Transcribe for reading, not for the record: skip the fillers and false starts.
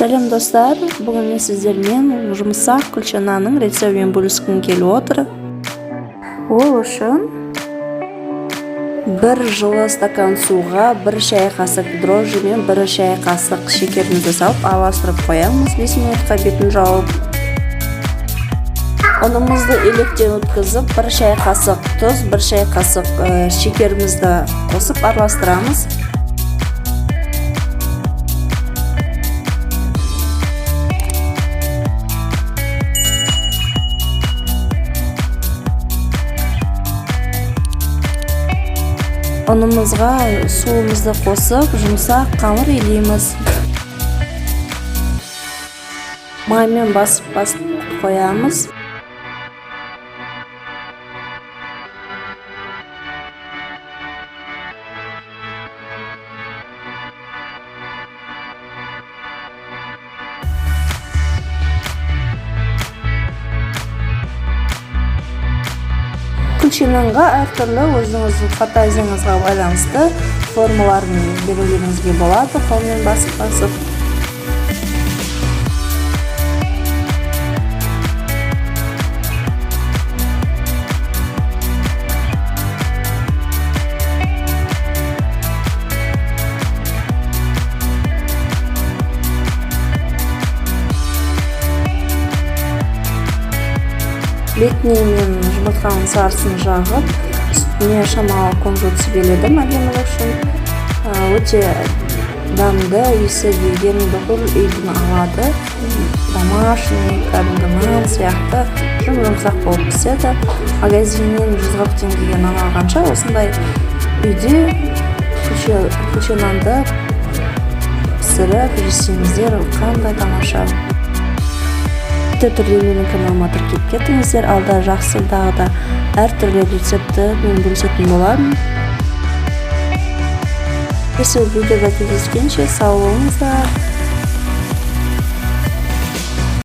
Сәлем достар, бүгін мен сіздермен жұмсақ күлчананың рецептімен бөліскім келіп отыр. Ол үшін 1 жылы стакан суға 1 шай қасық дрожжи мен 1 шай қасық шекерімізді салып араластырып қоямыз. 5 минутқа бетін жауып, ұнымызды електен өткізіп, 1 шай қасық тұз, 1 шай қасық шекерімізді қосып араластырамыз. Ұнымызға суымызды қосып, жұмсақ қамыр илейміз. Маймен басып қоямыз. Күлчананға әртүрлі өзіңіздің фантазияңызға байланысты формаларын беруіңізге болады, қолмен басып. Бетіне мен жұмыртқаның сарысын жағып, үстіне шамалы кунжут себеледім әдемі үшін. Өте дәмді, иісі деген бүкіл үйдің алады. Домашний, кәдімгі нан сияқты жұмсақ болып піседі. Магазиннен 140 теңгеге нан алғанша осындай үйде күлчананды пісіріп жесеңіздер қандай тамаша. Түрде менің каналыма тіркеліп кетіңіздер, алда жақсы дағда әртүрлі рецепті мен бөлісетін боламын. Келесі видеода кездескенше сау болыңыздар.